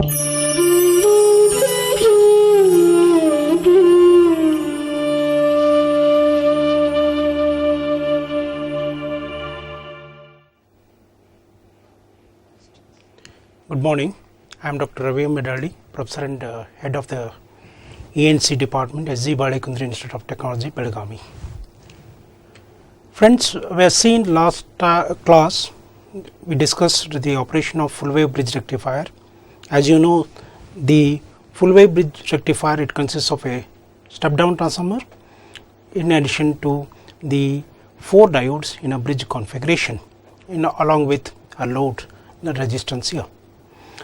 Good morning. I am Dr. Ravi Medali, Professor and Head of the ENC Department, S.G. Balekundri Institute of Technology, Belgavi. Friends, we have seen last class, we discussed the operation of full wave bridge rectifier. As you know, the full wave bridge rectifier, it consists of a step down transformer in addition to the 4 diodes in a bridge configuration along with a load, the resistance here.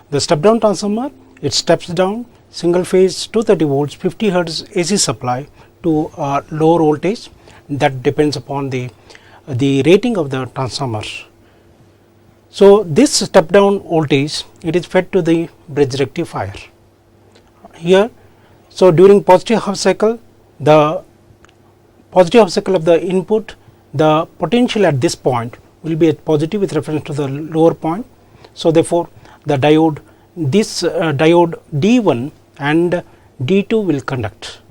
The step down transformer, it steps down single phase 230 volts 50 hertz AC supply to a lower voltage that depends upon the rating of the transformer. So, this step down voltage, it is fed to the bridge rectifier here. So, during positive half cycle, the positive half cycle of the input, the potential at this point will be at positive with reference to the lower point. So, therefore, the diode, this diode D1 and D2 will conduct.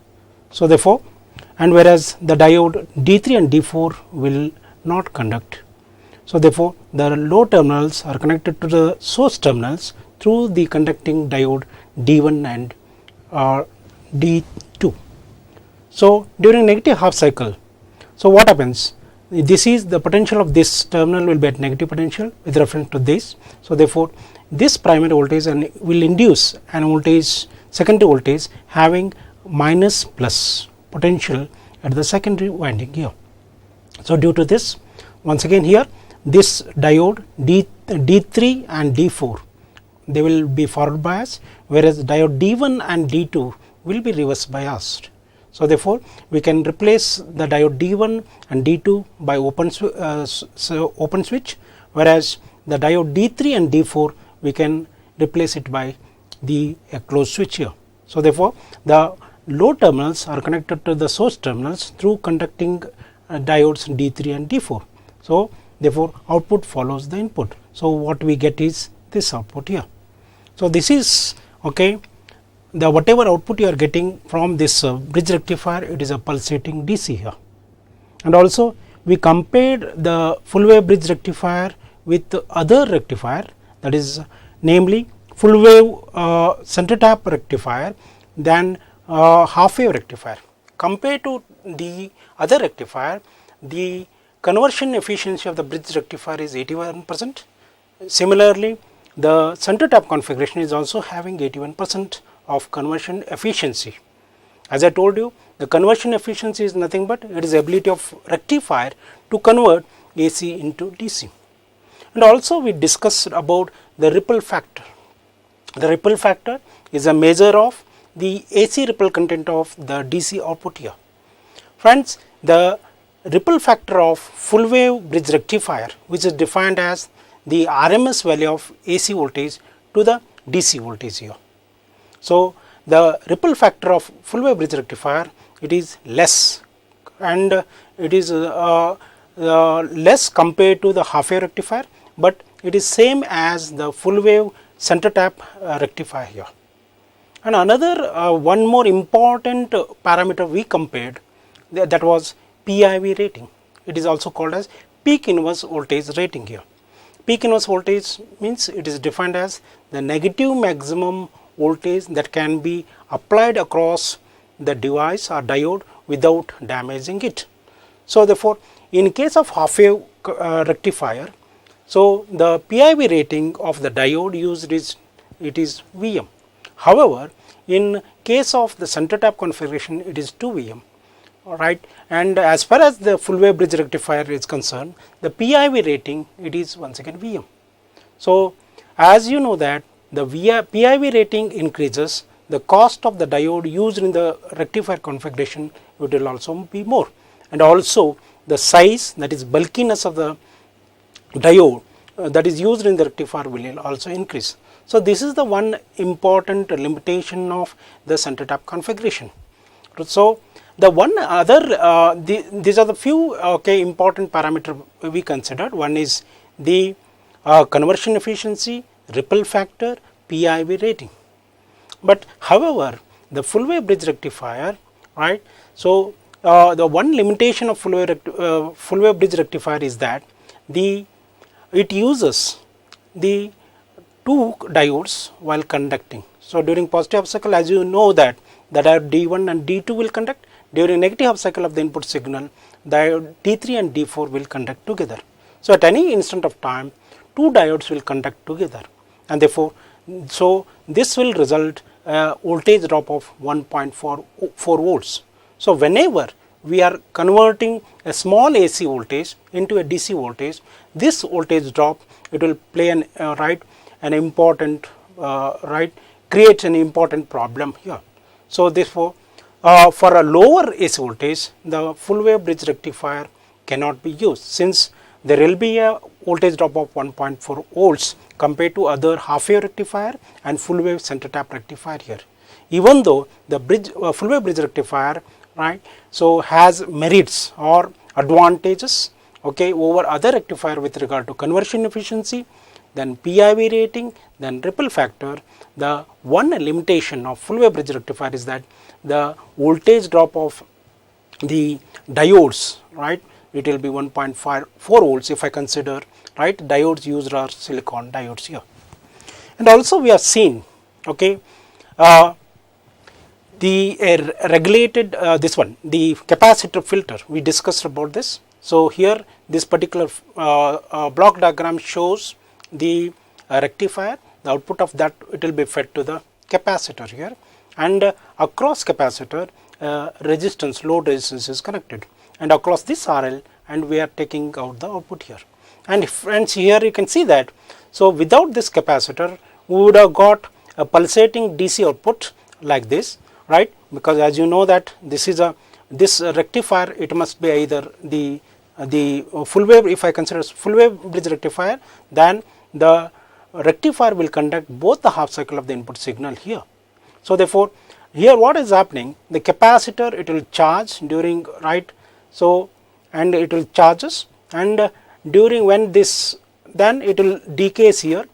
So, therefore, and whereas the diode D3 and D4 will not conduct. So, therefore, the low terminals are connected to the source terminals through the conducting diode D1 and D2. So, during negative half cycle, so what happens? This is the potential of this terminal will be at negative potential with reference to this. So, therefore, this primary voltage and will induce an voltage, secondary voltage having minus plus potential at the secondary winding here. So, due to this, once again here this diode D3 and D4, they will be forward biased, whereas diode D1 and D2 will be reverse biased. So, therefore, we can replace the diode D1 and D2 by open switch, whereas the diode D3 and D4 we can replace it by the closed switch here. So, therefore, the load terminals are connected to the source terminals through conducting diodes D3 and D4. So, therefore, output follows the input. So, what we get is this output here. So, this is okay. The whatever output you are getting from this bridge rectifier, it is a pulsating DC here. And also we compared the full wave bridge rectifier with the other rectifier, that is namely full wave center tap rectifier than half wave rectifier. Compared to the other rectifier, the conversion efficiency of the bridge rectifier is 81%. Similarly, the center tap configuration is also having 81% of conversion efficiency. As I told you, the conversion efficiency is nothing but it is ability of rectifier to convert AC into DC. And also we discussed about the ripple factor. The ripple factor is a measure of the AC ripple content of the DC output here. Friends, the ripple factor of full wave bridge rectifier, which is defined as the RMS value of AC voltage to the DC voltage here. So, the ripple factor of full wave bridge rectifier, it is less, and it is less compared to the half wave rectifier, but it is same as the full wave center tap rectifier here. And another one more important parameter we compared, that was PIV rating. It is also called as peak inverse voltage rating here. Peak inverse voltage means it is defined as the negative maximum voltage that can be applied across the device or diode without damaging it. So, therefore, in case of half wave rectifier, so the PIV rating of the diode used is Vm. However, in case of the center tap configuration, it is 2 Vm. Alright, and as far as the full wave bridge rectifier is concerned, the PIV rating, it is once again Vm. So, as you know that the PIV rating increases, the cost of the diode used in the rectifier configuration it will also be more, and also the size, that is bulkiness of the diode that is used in the rectifier will also increase. So, this is the one important limitation of the center tap configuration. So, the one other these are the few important parameter we considered. One is the conversion efficiency, ripple factor, PIV rating. But however, the full wave bridge rectifier, right? So the one limitation of full wave bridge rectifier is that it uses the two diodes while conducting. So during positive half cycle, as you know that are D1 and D2 will conduct. During negative half cycle of the input signal, diode D3 and D4 will conduct together. So at any instant of time, two diodes will conduct together, and therefore, so this will result voltage drop of 1.44 volts. So whenever we are converting a small AC voltage into a DC voltage, this voltage drop, it will play an important creates an important problem here. So therefore, for a lower AC voltage, the full wave bridge rectifier cannot be used, since there will be a voltage drop of 1.4 volts compared to other half wave rectifier and full wave center tap rectifier here. Even though the full wave bridge rectifier, right, so has merits or advantages, okay, over other rectifier with regard to conversion efficiency, then PIV rating, then ripple factor. The one limitation of full wave bridge rectifier is that the voltage drop of the diodes, right, it will be 1.4 volts if I consider, right, diodes used are silicon diodes here. And also we have seen, okay, the regulated the capacitor filter, we discussed about this. So here this particular block diagram shows the rectifier, the output of that, it will be fed to the capacitor here, and across capacitor resistance, load resistance is connected, and across this RL, and we are taking out the output here. And friends, here you can see that, so without this capacitor we would have got a pulsating DC output like this, right, because as you know that this rectifier, it must be either the full wave, if I consider full wave bridge rectifier, then the rectifier will conduct both the half cycle of the input signal here. So therefore, here what is happening, the capacitor, it will charge during, right, so, and it will charges, and during when this, then it will decays here,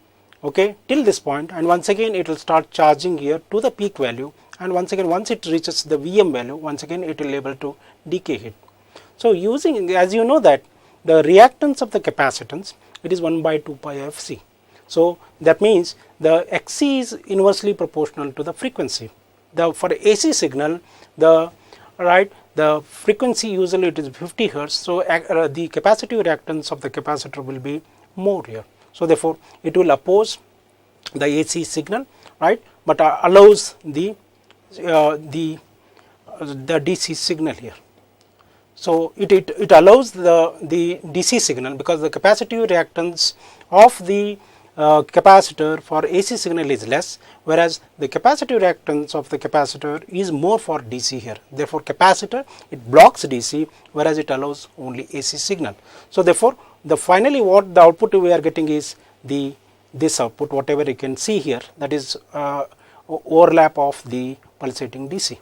okay, till this point, and once again it will start charging here to the peak value, and once again, once it reaches the VM value, once again it will able to decay it. So using, as you know that the reactance of the capacitance, it is 1 by 2 pi Fc. So that means the Xc is inversely proportional to the frequency. For AC signal, the frequency usually it is 50 hertz. So the capacitive reactance of the capacitor will be more here. So therefore, it will oppose the AC signal, right, but allows the DC signal here. So it allows the DC signal, because the capacitive reactance of the capacitor for AC signal is less, whereas the capacitive reactance of the capacitor is more for DC here. Therefore, capacitor, it blocks DC, whereas it allows only AC signal. So therefore, finally what the output we are getting is this output, whatever you can see here, that is overlap of the pulsating DC.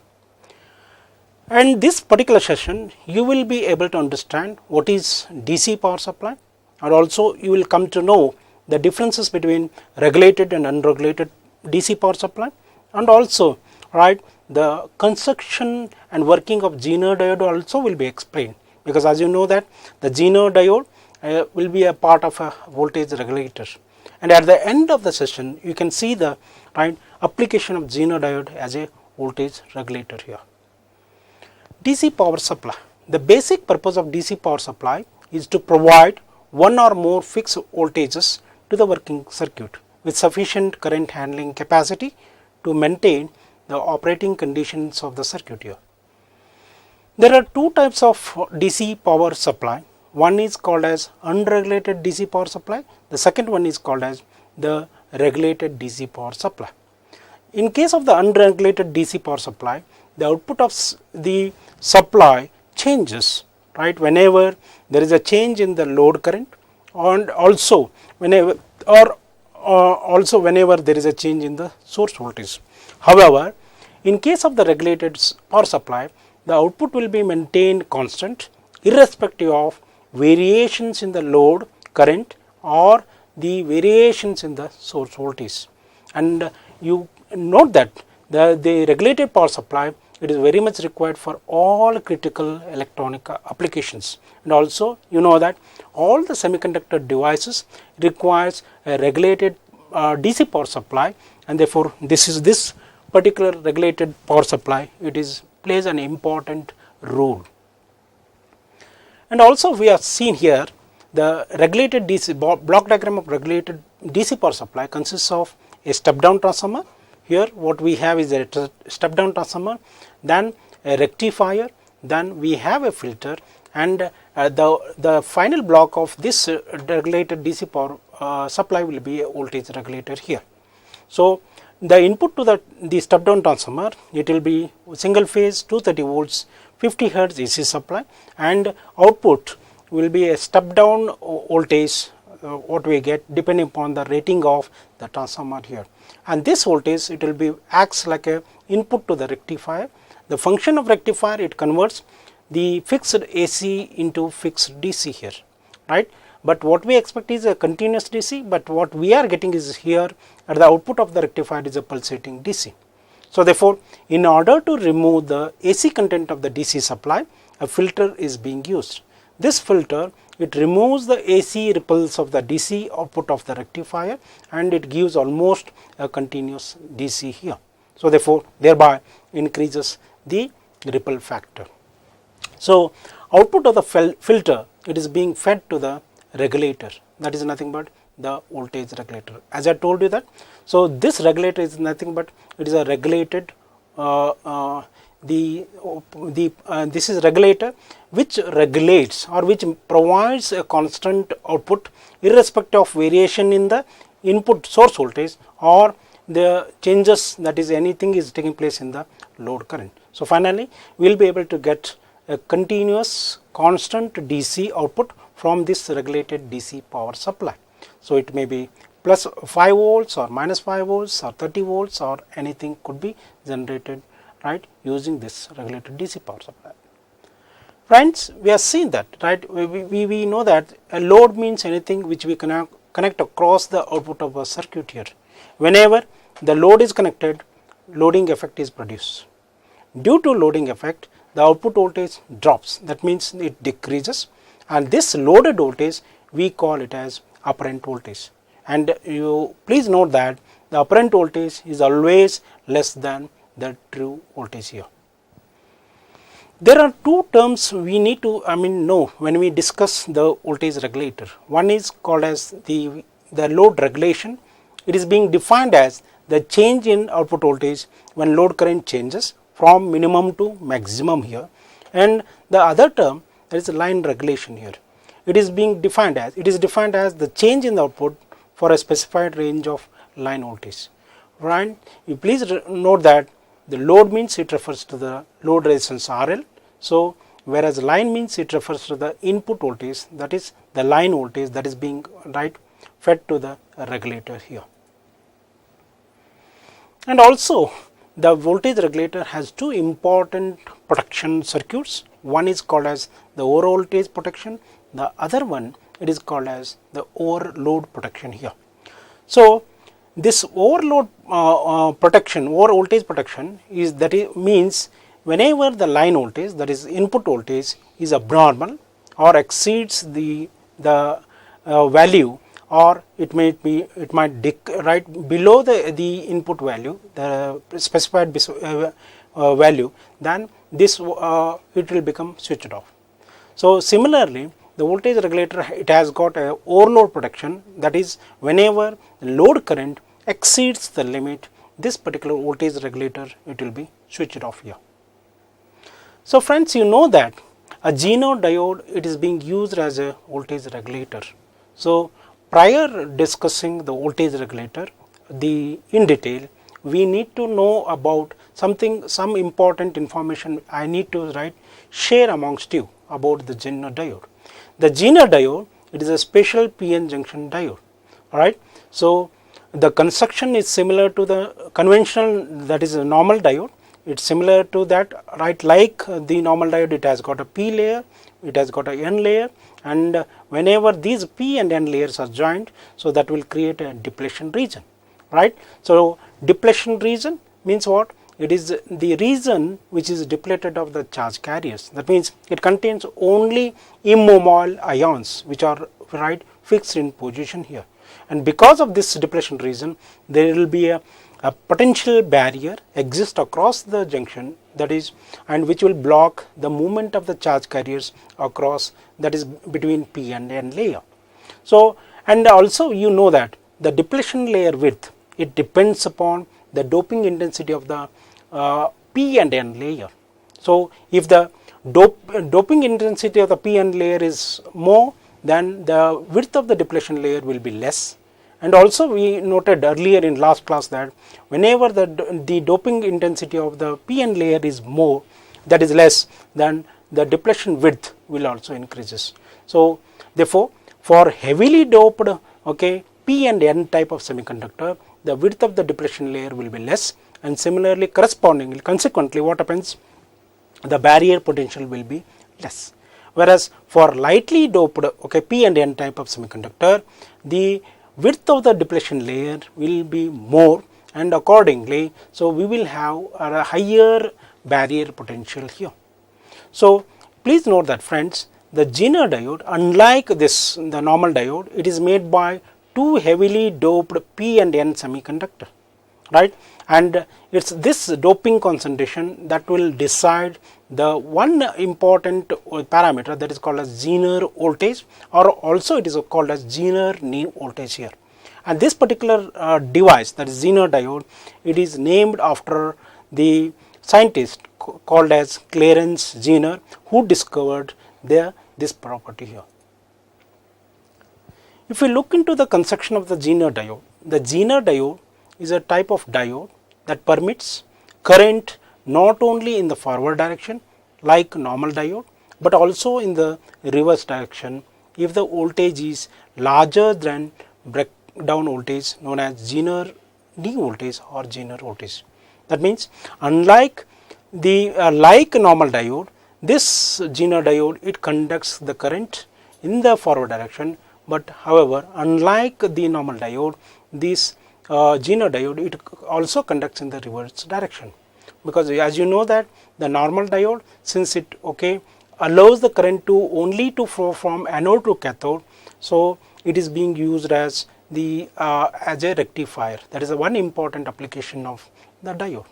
And this particular session, you will be able to understand what is DC power supply, and also you will come to know the differences between regulated and unregulated DC power supply, and also, right, the construction and working of Zener diode also will be explained, because as you know that the Zener diode will be a part of a voltage regulator, and at the end of the session you can see the application of Zener diode as a voltage regulator here. DC power supply. The basic purpose of DC power supply is to provide one or more fixed voltages to the working circuit with sufficient current handling capacity to maintain the operating conditions of the circuit here. There are two types of DC power supply. One is called as unregulated DC power supply. The second one is called as the regulated DC power supply. In case of the unregulated DC power supply, the output of the supply changes, right, whenever there is a change in the load current, and also whenever there is a change in the source voltage. However, in case of the regulated power supply, the output will be maintained constant irrespective of variations in the load current or the variations in the source voltage. and you note that the regulated power supply, it is very much required for all critical electronic applications, and also you know that all the semiconductor devices requires a regulated DC power supply, and therefore this particular regulated power supply, it is plays an important role. And also we have seen here the regulated DC block diagram of regulated DC power supply consists of a step down transformer. Here what we have is a step down transformer, then a rectifier, then we have a filter, and the final block of this regulated DC power supply will be a voltage regulator here. So the input to the step down transformer, it will be single phase 230 volts 50 hertz AC supply, and output will be a step down voltage what we get depending upon the rating of the transformer here, and this voltage, it will be acts like a input to the rectifier. The function of rectifier, it converts the fixed AC into fixed DC here, right. But what we expect is a continuous DC, but what we are getting is here at the output of the rectifier is a pulsating DC. So therefore, in order to remove the AC content of the DC supply, a filter is being used. This filter, it removes the AC ripples of the DC output of the rectifier, and it gives almost a continuous DC here. So therefore, thereby increases the ripple factor. So output of the filter, it is being fed to the regulator, that is nothing but the voltage regulator, as I told you that. So this regulator is nothing but it is a regulated this is regulator which regulates or which provides a constant output irrespective of variation in the input source voltage or the changes, that is anything is taking place in the load current. So finally we will be able to get a continuous constant DC output from this regulated DC power supply. So it may be plus 5 volts or minus 5 volts or 30 volts or anything could be generated, right, using this regulated DC power supply. Friends, we have seen that, right, we know that a load means anything which we connect across the output of a circuit here. Whenever the load is connected, loading effect is produced. Due to loading effect, the output voltage drops, that means it decreases, and this loaded voltage we call it as apparent voltage. And you please note that the apparent voltage is always less than the true voltage here. There are two terms we need to know when we discuss the voltage regulator. One is called as the load regulation. It is being defined as the change in output voltage when load current changes from minimum to maximum here, and the other term, that is line regulation here. It is defined as the change in the output for a specified range of line voltage. Right? You please note that the load means it refers to the load resistance RL. So whereas line means it refers to the input voltage, that is the line voltage that is being fed to the regulator here. And also the voltage regulator has two important protection circuits. One is called as the over voltage protection, the other one it is called as the overload protection here. So this overload protection, over voltage protection is means whenever the line voltage, that is input voltage, is abnormal or exceeds the value, or it might right below the input value, the specified value, then this it will become switched off. So similarly, the voltage regulator, it has got a overload protection, that is whenever load current exceeds the limit, this particular voltage regulator, it will be switched off here. So friends, you know that a Geno diode, it is being used as a voltage regulator. So prior discussing the voltage regulator in detail, we need to know about some important information I need to share amongst you about the Geno diode. The Geno diode, it is a special PN junction diode. Alright. So the construction is similar to the conventional, that is a normal diode. It's similar to that, right, like the normal diode, it has got a P layer, it has got a N layer, and whenever these P and N layers are joined, so that will create a depletion region. right. So depletion region means what? It is the region which is depleted of the charge carriers. That means it contains only immobile ions which are, right, fixed in position here, and because of this depletion region there will be a potential barrier exist across the junction, that is, and which will block the movement of the charge carriers across, that is, between p and n layer. So, and also you know that the depletion layer width, it depends upon the doping intensity of the p and n layer. So if the doping intensity of the p n layer is more, then the width of the depletion layer will be less. And also we noted earlier in last class that whenever the doping intensity of the p n layer is more, that is less, then the depletion width will also increases. So therefore for heavily doped, okay, p and n type of semiconductor, the width of the depletion layer will be less, and similarly correspondingly, consequently what happens, the barrier potential will be less. Whereas for lightly doped, okay, p and n type of semiconductor, the width of the depletion layer will be more, and accordingly, so we will have a higher barrier potential here. So please note that, friends, the Zener diode, unlike this, the normal diode, it is made by two heavily doped p and n semiconductor, right, and it's this doping concentration that will decide the one important parameter, that is called as Zener voltage, or also it is called as Zener knee voltage here. And this particular device, that is Zener diode, it is named after the scientist called as Clarence Zener, who discovered this property here. If we look into the construction of the Zener diode is a type of diode that permits current not only in the forward direction like normal diode, but also in the reverse direction if the voltage is larger than breakdown voltage known as Zener knee voltage or Zener voltage. That means unlike the like normal diode, this Zener diode, it conducts the current in the forward direction, but however unlike the normal diode, this Zener diode, it also conducts in the reverse direction, because as you know that the normal diode, since it, okay, allows the current to only to flow from anode to cathode, so it is being used as the as a rectifier. That is a one important application of the diode,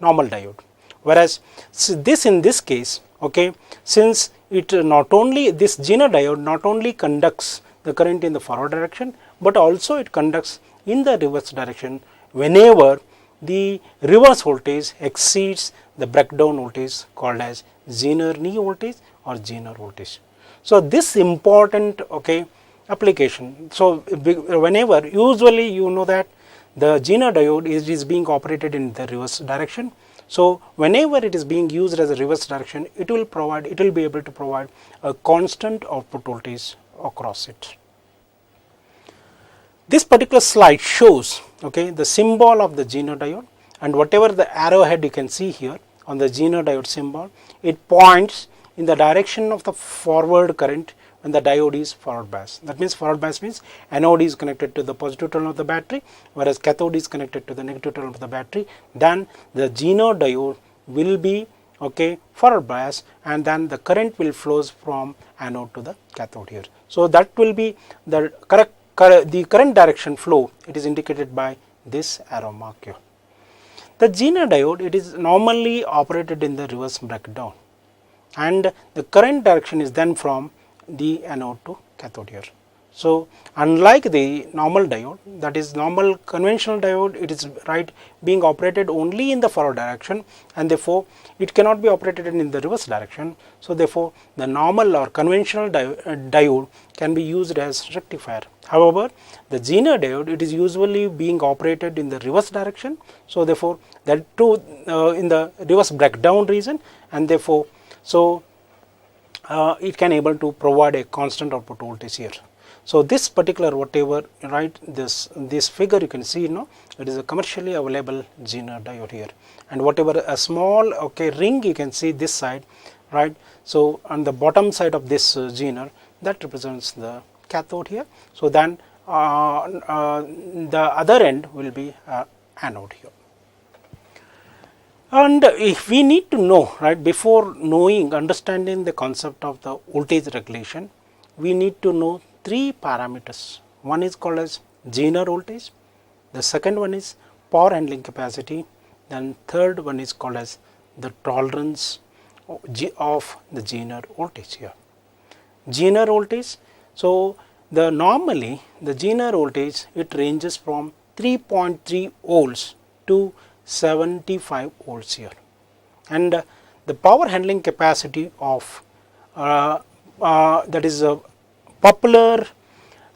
normal diode. Whereas this, in this case, okay, since it not only, this Zener diode not only conducts the current in the forward direction, but also it conducts in the reverse direction whenever the reverse voltage exceeds the breakdown voltage called as Zener knee voltage or Zener voltage. So this important, okay, application. So whenever, usually you know that the Zener diode is being operated in the reverse direction. So whenever it is being used as a reverse direction, it will be able to provide a constant output voltage across it. This particular slide shows, okay, the symbol of the Zener diode, and whatever the arrowhead you can see here on the Zener diode symbol, it points in the direction of the forward current when the diode is forward bias. That means forward bias means anode is connected to the positive terminal of the battery, whereas cathode is connected to the negative terminal of the battery. Then the Zener diode will be, okay, forward bias, and then the current will flows from anode to the cathode here. So that will be the current direction flow. It is indicated by this arrow mark here. The Zener diode, it is normally operated in the reverse breakdown, and the current direction is then from the anode to cathode here. So unlike the normal diode, that is normal conventional diode, it is being operated only in the forward direction, and therefore it cannot be operated in the reverse direction. So therefore the normal or conventional diode can be used as rectifier. However, the Zener diode, it is usually being operated in the reverse direction. So therefore that too in the reverse breakdown region, and therefore so it can able to provide a constant output voltage here. So this particular whatever, this figure you can see, it is a commercially available Zener diode here, and whatever a small, okay, ring you can see this side, right. So on the bottom side of this Zener, that represents the cathode here. So then the other end will be anode here. And if we need to know, right, before knowing, understanding the concept of the voltage regulation, we need to know three parameters. One is called as Zener voltage, the second one is power handling capacity, then third one is called as the tolerance of the Zener voltage here. Zener voltage, so normally the Zener voltage, it ranges from 3.3 volts to 75 volts here, and the power handling capacity of that is a popular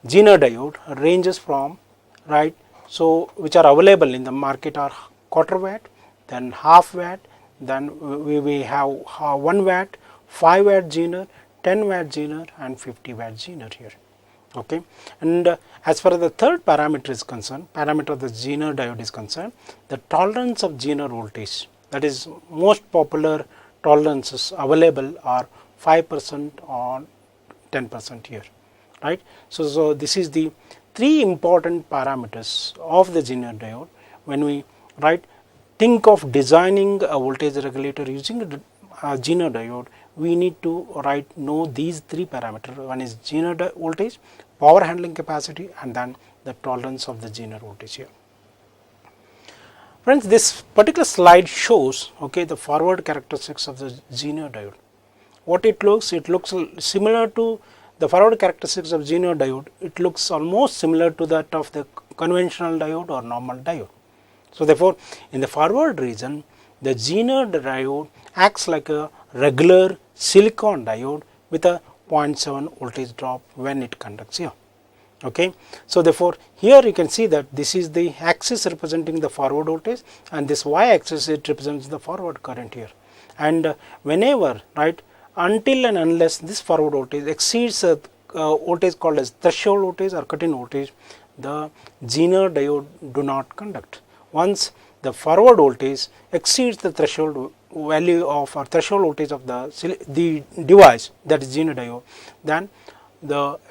Zener diode ranges from, right, so which are available in the market are quarter watt, then half watt, then we have 1 watt, 5 watt Zener, 10 watt Zener and 50 watt Zener here. Okay. And as far as the third parameter is concerned, parameter of the Zener diode is concerned, the tolerance of Zener voltage, that is most popular tolerances available are 5% or 10% here, right. So this is the three important parameters of the Zener diode. When we think of designing a voltage regulator using a Zener diode, we need to know these three parameters. One is Zener voltage, power handling capacity, and then the tolerance of the Zener voltage here. Friends, this particular slide shows, okay, the forward characteristics of the Zener diode. What it looks similar to the forward characteristics of Zener diode. It looks almost similar to that of the conventional diode or normal diode. So therefore, in the forward region, the Zener diode acts like a regular silicon diode with a 0.7 voltage drop when it conducts here. Okay. So therefore, here you can see that this is the axis representing the forward voltage, and this y axis, it represents the forward current here. And whenever, until and unless this forward voltage exceeds a voltage called as threshold voltage or cut-in voltage, the Zener diode do not conduct. Once the forward voltage exceeds the threshold value of or threshold voltage of the device, that is Zener diode, then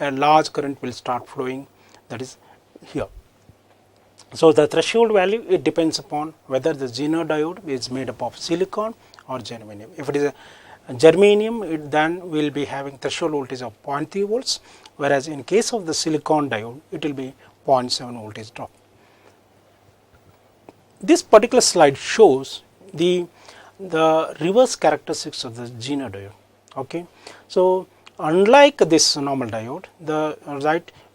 a large current will start flowing, that is here. So the threshold value, it depends upon whether the Zener diode is made up of silicon or germanium. If it is a germanium, it then will be having threshold voltage of 0.3 volts, whereas in case of the silicon diode, it will be 0.7 voltage drop. This particular slide shows the reverse characteristics of the Zener diode. Okay. So unlike this normal diode,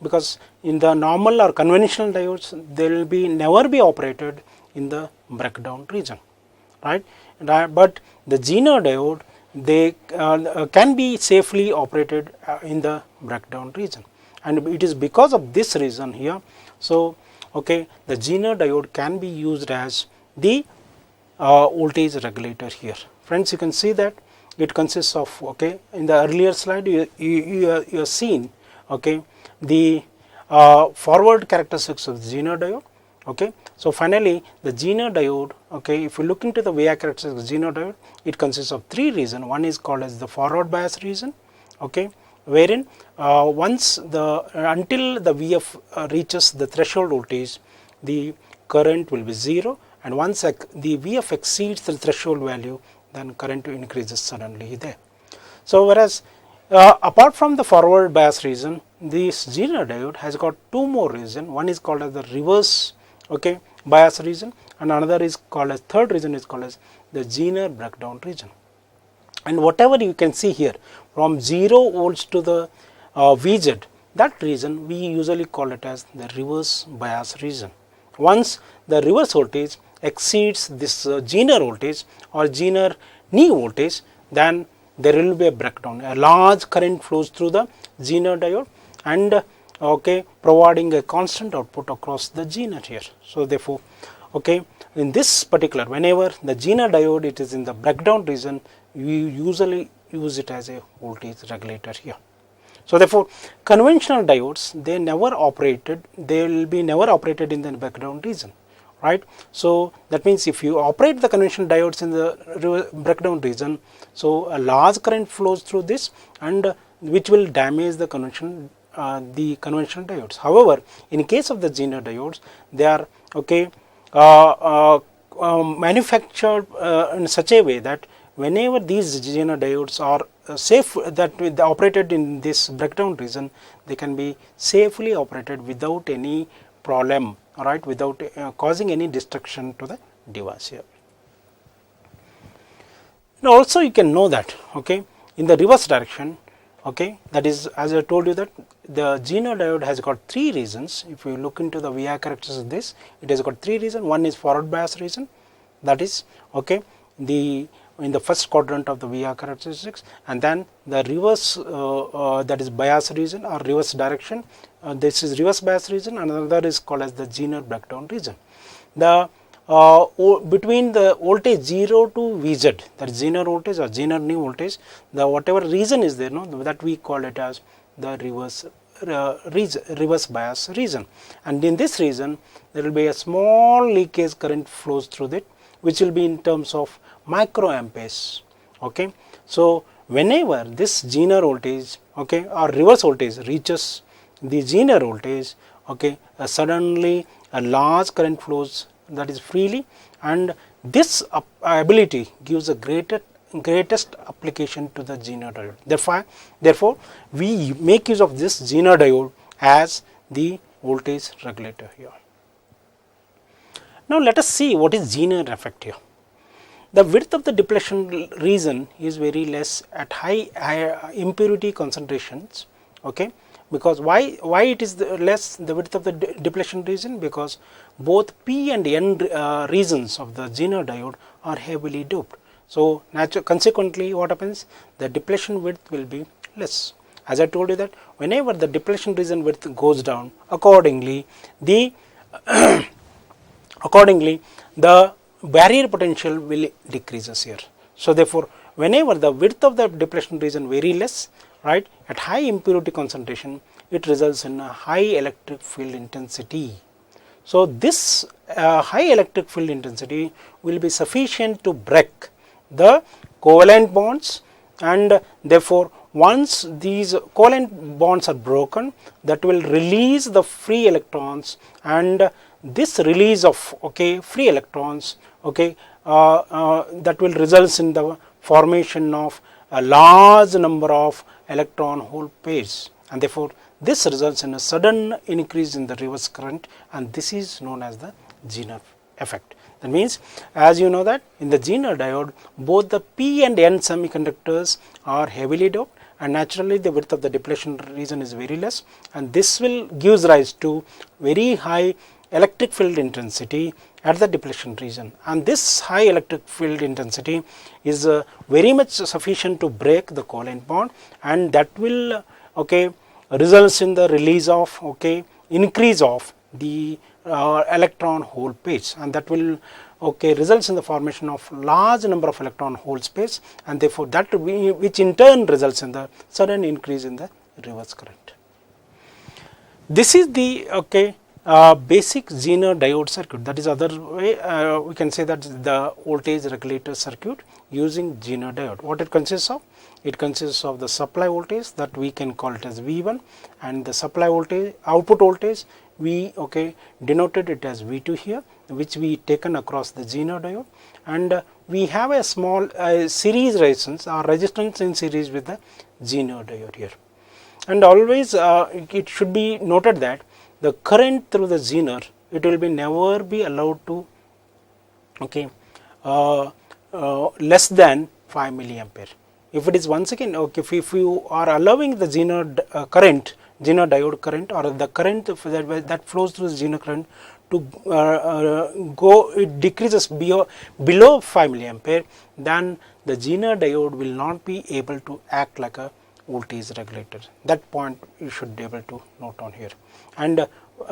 because in the normal or conventional diodes, they will never be operated in the breakdown region, right? But the Zener diode, they can be safely operated in the breakdown region, and it is because of this reason here. So okay, the Zener diode can be used as the voltage regulator here. Friends, you can see that it consists of, okay, in the earlier slide you have seen, okay, the forward characteristics of the Zener diode. Okay. So finally, the Zener diode, okay, if you look into the VI characteristics of the Zener diode, it consists of three regions. One is called as the forward bias region, okay, wherein once until the VF reaches the threshold voltage, the current will be 0, and once the VF exceeds the threshold value, then current increases suddenly there. So whereas apart from the forward bias region, this Zener diode has got two more regions. One is called as the reverse, okay, bias region, and another is called as, third region is called as the Zener breakdown region. And whatever you can see here from 0 volts to the VZ, that region we usually call it as the reverse bias region. Once the reverse voltage exceeds this Zener voltage or Zener knee voltage, then there will be a breakdown. A large current flows through the Zener diode and okay, providing a constant output across the Zener here. So therefore, okay, in this particular, whenever the Zener diode it is in the breakdown region, we usually use it as a voltage regulator here. So therefore, conventional diodes, they will be never operated in the breakdown region, right. So that means if you operate the conventional diodes in the breakdown region, so a large current flows through this, and which will damage the conventional the conventional diodes. However, in case of the Zener diodes, they are manufactured in such a way that whenever these Zener diodes are safe, that they operated in this breakdown region, they can be safely operated without any problem, alright, without causing any destruction to the device here. And also you can know that in the reverse direction, that is, as I told you, that the Zener diode has got 3 regions. If you look into the VI characteristics of this, it has got 3 regions. One is forward bias region, that is in the first quadrant of the VI characteristics, and then the reverse that is bias region or reverse direction, this is reverse bias region, and another is called as the Zener breakdown region. The between the voltage 0 to Vz, that is Zener voltage or Zener new voltage, the whatever region is there, that we call it as the reverse bias region, and in this region there will be a small leakage current flows through it, which will be in terms of microamperes. So whenever this Zener voltage or reverse voltage reaches the Zener voltage, suddenly a large current flows, that is freely, and this ability gives a greatest application to the Zener diode. Therefore we make use of this Zener diode as the voltage regulator here. Now let us see what is Zener effect here. The width of the depletion region is very less at high impurity concentrations, because why it is less, the width of the depletion region, because both P and N regions of the Zener diode are heavily doped. So consequently what happens, the depletion width will be less. As I told you that whenever the depletion region width goes down, accordingly the barrier potential will decreases here. So therefore whenever the width of the depletion region very less, right, at high impurity concentration, it results in a high electric field intensity. So this high electric field intensity will be sufficient to break the covalent bonds, and therefore once these covalent bonds are broken, that will release the free electrons, and this release of free electrons that will result in the formation of a large number of electron hole pairs, and therefore this results in a sudden increase in the reverse current, and this is known as the Zener effect. That means, as you know that in the Zener diode, both the P and N semiconductors are heavily doped, and naturally the width of the depletion region is very less, and this will gives rise to very high electric field intensity at the depletion region, and this high electric field intensity is very much sufficient to break the covalent bond, and that will results in the release of increase of the electron hole pairs, and that will results in the formation of large number of electron hole pairs, and therefore that which in turn results in the sudden increase in the reverse current. This is the basic Zener diode circuit. That is other way we can say that the voltage regulator circuit using Zener diode. What it consists of? It consists of the supply voltage, that we can call it as V1, and the supply voltage, output voltage, we denoted it as V2 here, which we taken across the Zener diode, and we have a small series resistance or resistance in series with the Zener diode here. And always it should be noted that the current through the Zener, it will be never be allowed to less than 5 milliampere. If it is once again if you are allowing the Zener current, Zener diode current, or the current that flows through the Zener current to go, it decreases below 5 milliampere, then the Zener diode will not be able to act like a voltage regulator. That point you should be able to note on here. And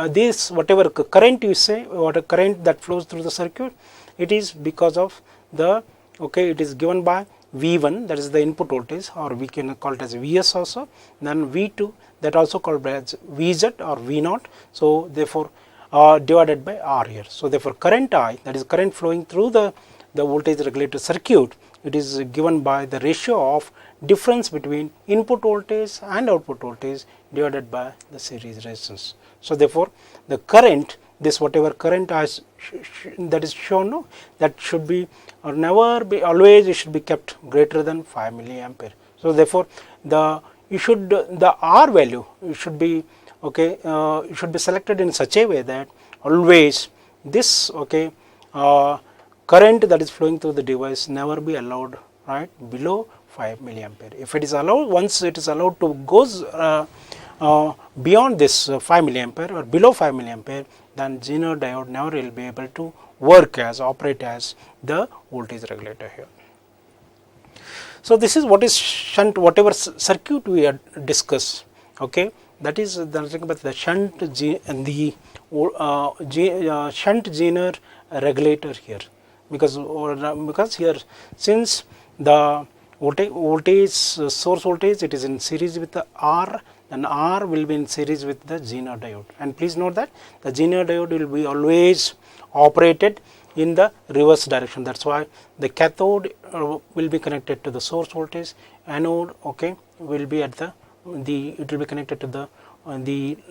this whatever current you say, what a current that flows through the circuit, it is because of the it is given by V1, that is the input voltage, or we can call it as Vs also, then V2, that also called as Vz or V0. So therefore divided by R here. So therefore current I, that is current flowing through the voltage regulator circuit, it is given by the ratio of difference between input voltage and output voltage divided by the series resistance. So therefore, the current, this whatever current as that is shown, no, that should be or never be, always it should be kept greater than 5 milliampere. So therefore, the you should the R value should be okay, it should be selected in such a way that always this okay current that is flowing through the device never be allowed right below 5 milliampere. If it is allowed, once it is allowed to goes beyond this 5 milliampere or below 5 milliampere, then Zener diode never will be able to work as operate as the voltage regulator here. So this is what is shunt, whatever circuit we had discussed, okay, that is nothing but the shunt shunt Zener regulator here, because here since the voltage source voltage it is in series with the R, and R will be in series with the Zener diode, and please note that the Zener diode will be always operated in the reverse direction. That is why the cathode will be connected to the source voltage, anode okay will be at the it will be connected to the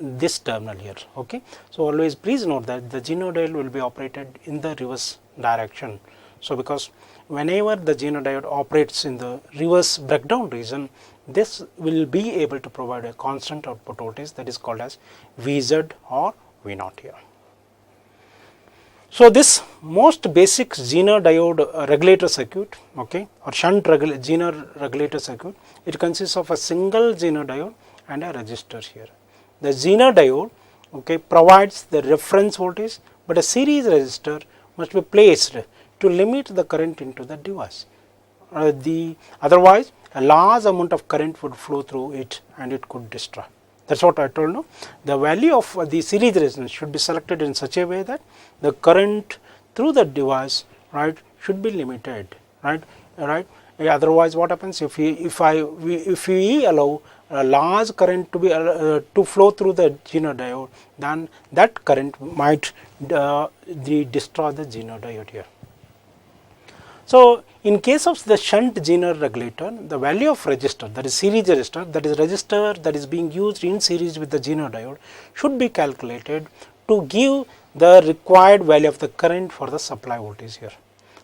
this terminal here, okay. So always please note that the Zener diode will be operated in the reverse direction. So because whenever the Zener diode operates in the reverse breakdown region, this will be able to provide a constant output voltage that is called as Vz or V0 here. So this most basic Zener diode regulator circuit, okay, or shunt Zener regulator circuit, it consists of a single Zener diode and a resistor here. The Zener diode okay provides the reference voltage, but a series resistor must be placed to limit the current into the device. Otherwise a large amount of current would flow through it and it could destroy. That is what I told you. The value of the series resistance should be selected in such a way that the current through the device right should be limited, right. Otherwise what happens if we allow a large current to be to flow through the Zener diode, then that current might destroy the Zener diode here. So in case of the shunt Zener regulator, the value of resistor, that is series resistor, that is resistor that is being used in series with the Zener diode, should be calculated to give the required value of the current for the supply voltage here.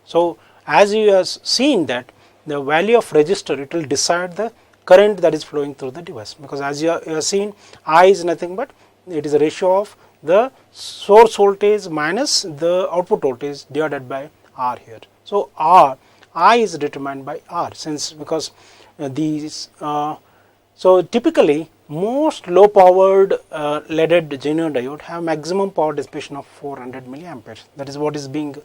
So as you have seen that the value of resistor, it will decide the current that is flowing through the device, because as you have seen, I is nothing but it is a ratio of the source voltage minus the output voltage divided by R here. So I is determined by R, since because these so typically most low powered leaded Zener diode have maximum power dissipation of 400 milliamperes. That is what is being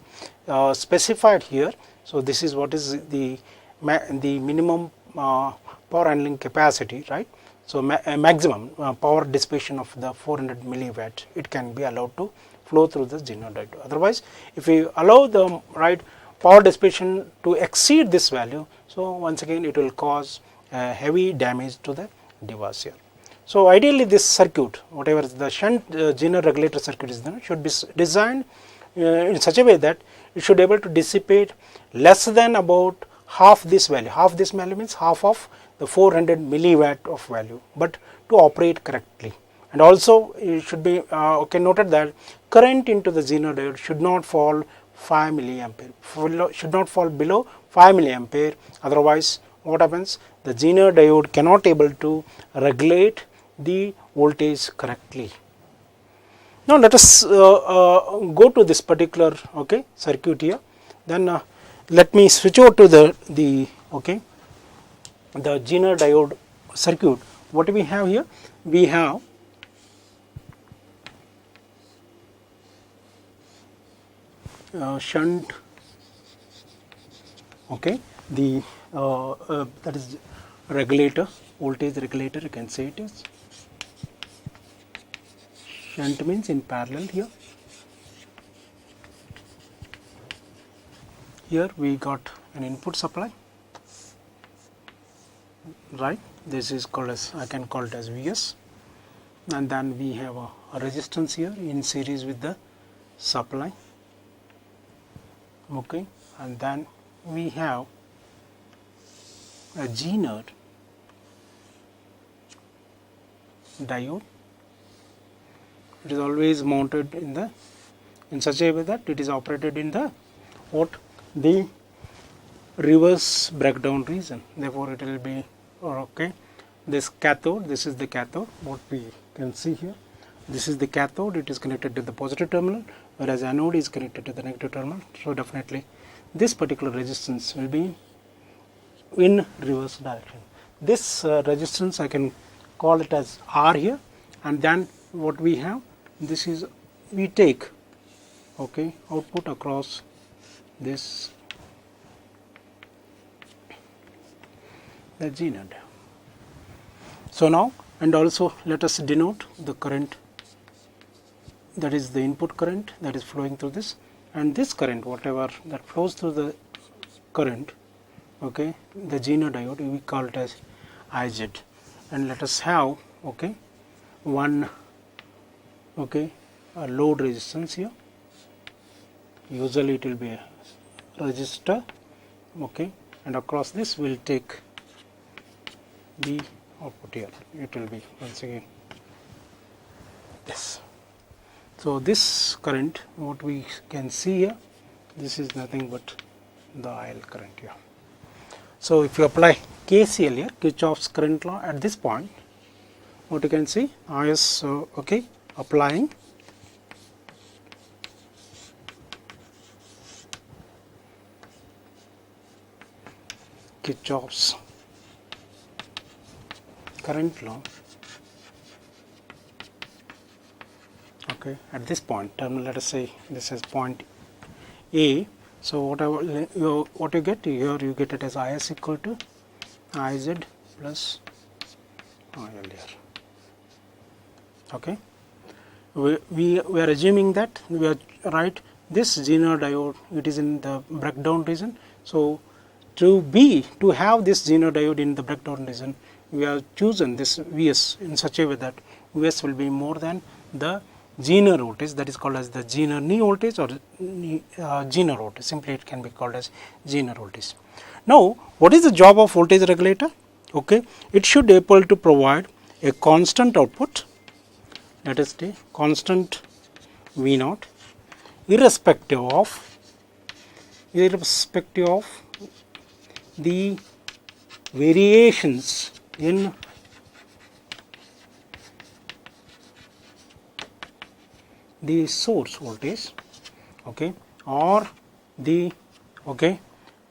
specified here. So this is what is the minimum power handling capacity, right. So maximum power dissipation of the 400 milliwatt it can be allowed to flow through the Zener diode. Otherwise if we allow the right power dissipation to exceed this value, so once again it will cause heavy damage to the device here. So ideally this circuit, whatever the shunt Zener regulator circuit is there, should be designed in such a way that it should be able to dissipate less than about half this value. Half this value means half of the 400 milliwatt of value, but to operate correctly. And also it should be okay noted that current into the Zener diode should not fall 5 milliampere, should not fall below 5 milliampere. Otherwise what happens, the Zener diode cannot able to regulate the voltage correctly. Now let us go to this particular okay circuit here. Then let me switch over to the Zener diode circuit. What do we have here? We have shunt okay the that is regulator, voltage regulator, you can say it is. Shunt means in parallel here. Here we got an input supply, right. This is called as, I can call it as Vs, and then we have a resistance here in series with the supply, okay, and then we have a Zener diode. It is always mounted in such a way that it is operated in the the reverse breakdown region. Therefore, it will be okay. This cathode, this is the cathode, what we can see here. This is the cathode, it is connected to the positive terminal, whereas anode is connected to the negative terminal. So, definitely this particular resistance will be in reverse direction. This resistance I can call it as R here, and then what we have, this is we take okay output across this the G node. So, now and also let us denote the current, that is the input current that is flowing through this, and this current whatever that flows through the current, okay, the G node diode, we call it as IZ, and let us have okay one okay a load resistance here. Usually it will be a resistor, okay, and across this we will take the output here. It will be once again this. So, this current what we can see here, this is nothing but the IL current here. So, if you apply KCL here, Kirchhoff's current law at this point, what you can see IS okay applying Kirchhoff's current law okay at this point terminal, let us say this is point A. So, what you get here, you get it as IS equal to IZ plus IL here. Okay. We are assuming that we are right, this G node diode, it is in the breakdown region. So, to have this G node diode in the breakdown region, we have chosen this Vs in such a way that Vs will be more than the Zener voltage, that is called as the Zener knee voltage or Zener voltage. Simply it can be called as Zener voltage. Now, what is the job of voltage regulator? Okay, it should be able to provide a constant output, let us say constant V naught, irrespective of the variations in the source voltage, okay, or the okay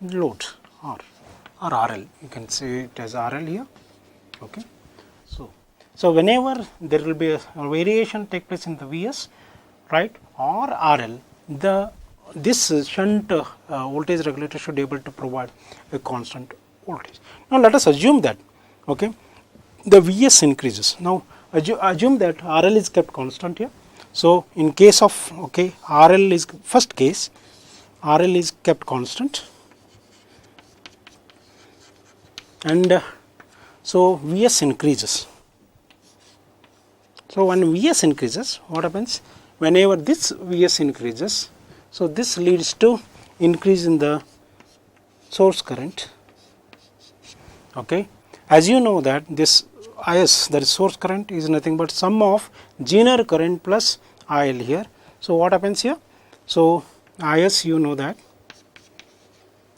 load or RL. You can say it as RL here. Okay. So whenever there will be a variation take place in the Vs, right, or RL, this shunt voltage regulator should be able to provide a constant voltage. Now let us assume that okay the Vs increases. Now assume that RL is kept constant here. So in case of okay RL is first case, RL is kept constant, and so Vs increases. So when Vs increases, what happens? Whenever this Vs increases, so this leads to increase in the source current. Okay, as you know that this Is, that is source current, is nothing but sum of Zener current plus IL here. So what happens here? So Is, you know that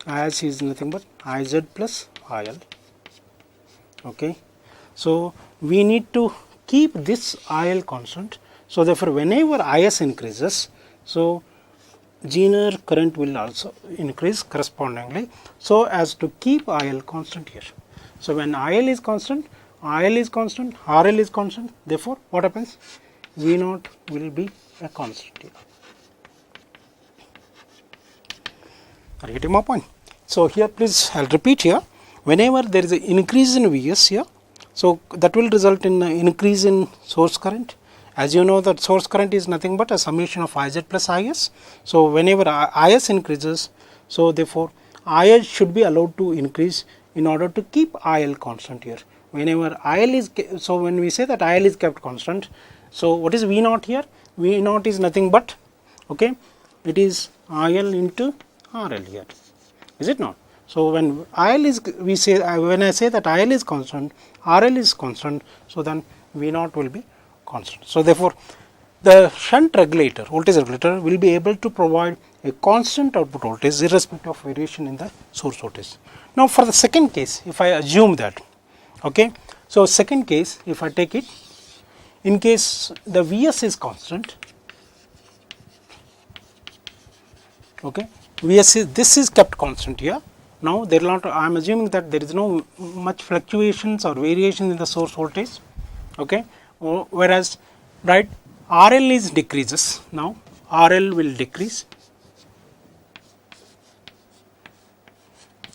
Is is nothing but Iz plus IL. Okay, so we need to keep this IL constant. So therefore whenever Is increases, so Zener current will also increase correspondingly, so as to keep IL constant here. So when IL is constant, RL is constant, therefore what happens? V naught will be a constant here. Are you getting my point? So here please I will repeat here, whenever there is an increase in Vs here, so that will result in an increase in source current. As you know that source current is nothing but a summation of Iz plus Is. So whenever Is increases, so therefore Is should be allowed to increase in order to keep IL constant here. Whenever IL is, so when we say that IL is kept constant, so what is V naught here? V naught is nothing but okay, it is IL into RL here, is it not? So when IL is, we say when I say that IL is constant, RL is constant, so then V naught will be constant. So, therefore, the shunt regulator, voltage regulator will be able to provide a constant output voltage irrespective of variation in the source voltage. Now, for the second case, if I assume that, okay, so second case, if I take it, in case the Vs is constant, okay, Vs is, this is kept constant here. Now, there are not, I am assuming that there is no much fluctuations or variation in the source voltage, okay, whereas, right, RL is decreases. Now, RL will decrease.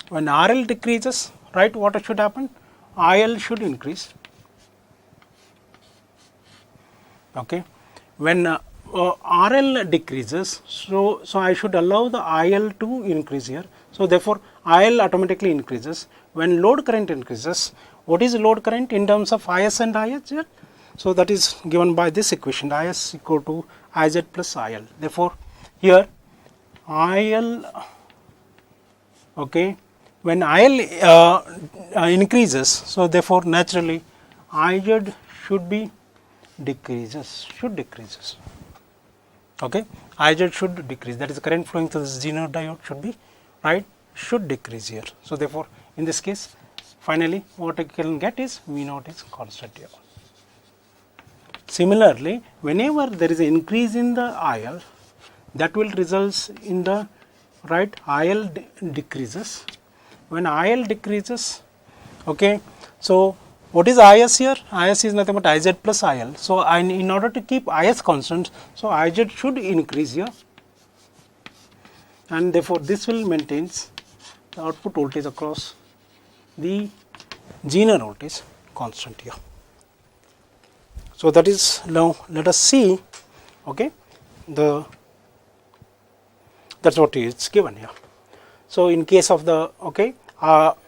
When RL decreases, right, what should happen? IL should increase. Okay. When RL decreases, so I should allow the IL to increase here. So, therefore, IL automatically increases. When load current increases, what is load current in terms of IS and IH here? So, that is given by this equation, IS equal to IZ plus IL. Therefore, here IL, okay, when IL increases, so therefore, naturally IZ should be decreases, okay, IZ should decrease, that is the current flowing through this Zener diode should be, right, should decrease here. So, therefore, in this case, finally, what I can get is V naught is constant here. Similarly, whenever there is an increase in the IL, that will result in the, right, IL decreases. When IL decreases, okay, so what is IS here? IS is nothing but IZ plus IL. So, in order to keep IS constant, so IZ should increase here, and therefore, this will maintain the output voltage across the Zener voltage constant here. So, that is, now let us see, okay, that is what is given here. So, in case of the, okay,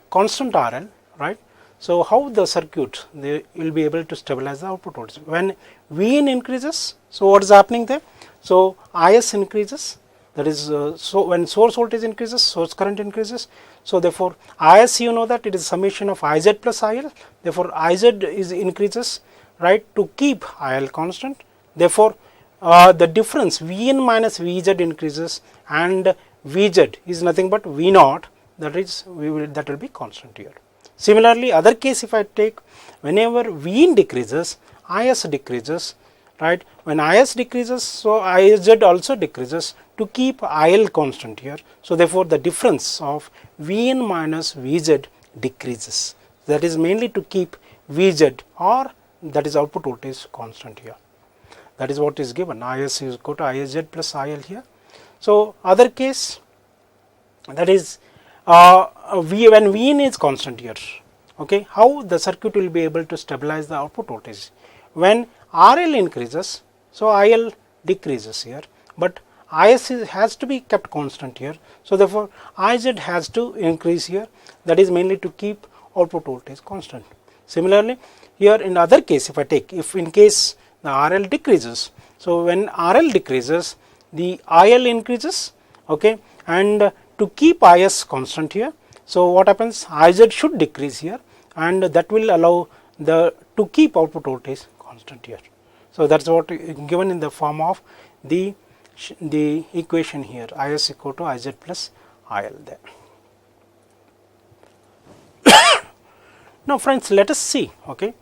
constant RL, right. So, how the circuit they will be able to stabilize the output voltage when Vin increases. So, what is happening there? So, IS increases, that is, so when source voltage increases, source current increases. So, therefore, IS, you know that it is summation of IZ plus IL, therefore, IZ is increases, right, to keep IL constant. Therefore, the difference Vn minus Vz increases and Vz is nothing but V naught, that is that will be constant here. Similarly, other case if I take, whenever Vn decreases, Is decreases, right, when Is decreases, so Iz also decreases to keep IL constant here. So, therefore, the difference of Vn minus Vz decreases, that is mainly to keep Vz or that is output voltage constant here. That is what is given, Is is equal to Iz plus IL here. So, other case, that is when Vn is constant here, okay, how the circuit will be able to stabilize the output voltage? When RL increases, so IL decreases here, but Is has to be kept constant here. So, therefore, Iz has to increase here, that is mainly to keep output voltage constant. Similarly, here in other case, if I take, if in case the RL decreases, so when RL decreases, the IL increases, okay, and to keep Is constant here, so what happens? Iz should decrease here, and that will allow the to keep output voltage constant here. So, that is what given in the form of the equation here, Is equal to Iz plus IL there. Now, friends, let us see, okay,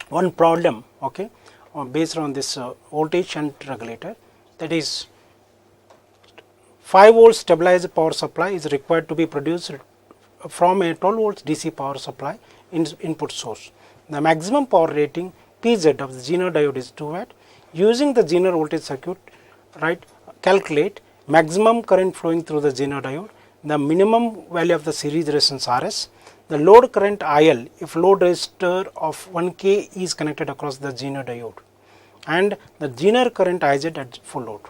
one problem, okay, based on this voltage shunt regulator, that is 5 volts stabilized power supply is required to be produced from a 12 volts DC power supply input source. The maximum power rating Pz of the Zener diode is 2 watt. Using the Zener voltage circuit, right, calculate maximum current flowing through the Zener diode, the minimum value of the series resistance Rs, the load current IL if load resistor of 1K is connected across the Zener diode, and the Zener current Iz at full load.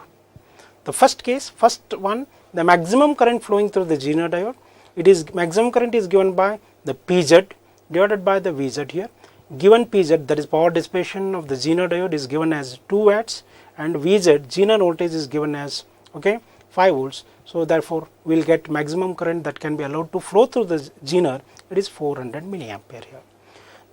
The first case, first one, the maximum current flowing through the Zener diode, it is maximum current is given by the Pz divided by the Vz here. Given Pz, that is power dissipation of the Zener diode, is given as 2 watts, and Vz, Zener voltage, is given as, okay, 5 volts. So, therefore, we will get maximum current that can be allowed to flow through the Zener, it is 400 milliampere here.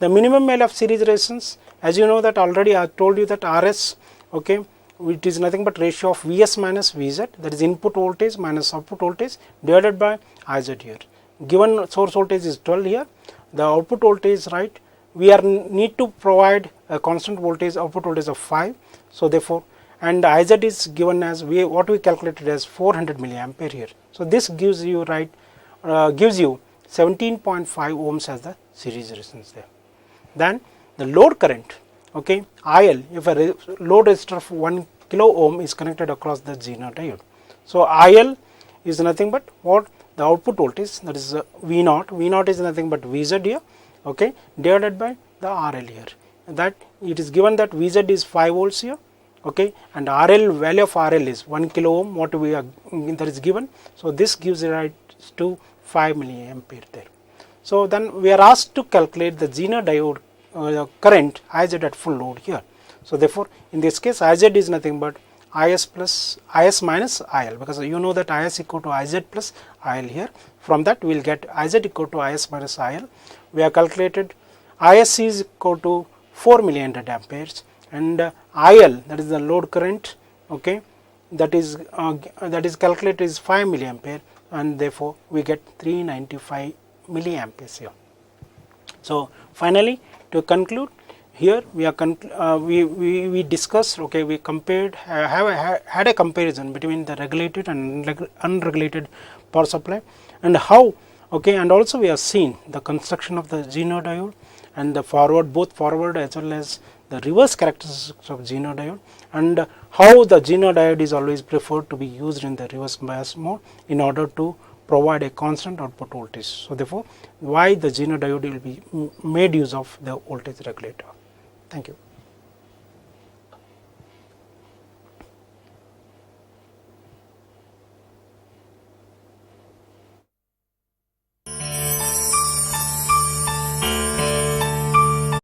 The minimum value of series resistance, as you know that already I told you that RS, okay, it is nothing but ratio of Vs minus Vz, that is input voltage minus output voltage divided by Iz here. Given source voltage is 12 here, the output voltage, right, we are need to provide a constant voltage, output voltage of 5. So therefore, and Iz is given as what we calculated as 400 milliampere here. So this gives you, right, gives you 17.5 ohms as the series resistance there. Then the load current, okay, IL, if a load resistor of 1 kilo ohm is connected across the Zener diode. So IL is nothing but what? The output voltage, that is V0. V0 is nothing but Vz here, okay, divided by the RL here. That it is given that Vz is 5 volts here, okay, and RL, value of RL is 1 kilo ohm, what we are, that is given. So this gives rise to 5 milliampere there. So then we are asked to calculate the Zener diode current Iz at full load here. So therefore, in this case Iz is nothing but Is minus IL, because you know that Is equal to Iz plus IL here. From that we will get Iz equal to Is minus IL. We have calculated Is is equal to 4 milliampere amperes, and IL, that is the load current, okay, that is calculated is 5 milliampere, and therefore we get 395 milliamperes here. So finally, to conclude, here we are we discussed, okay, we compared, had a comparison between the regulated and unregulated power supply, and how, okay, and also we have seen the construction of the Zener diode and the both forward as well as the reverse characteristics of Zener diode, and how the Zener diode is always preferred to be used in the reverse bias mode in order to provide a constant output voltage. So therefore, why the Zener diode will be made use of the voltage regulator. Thank you.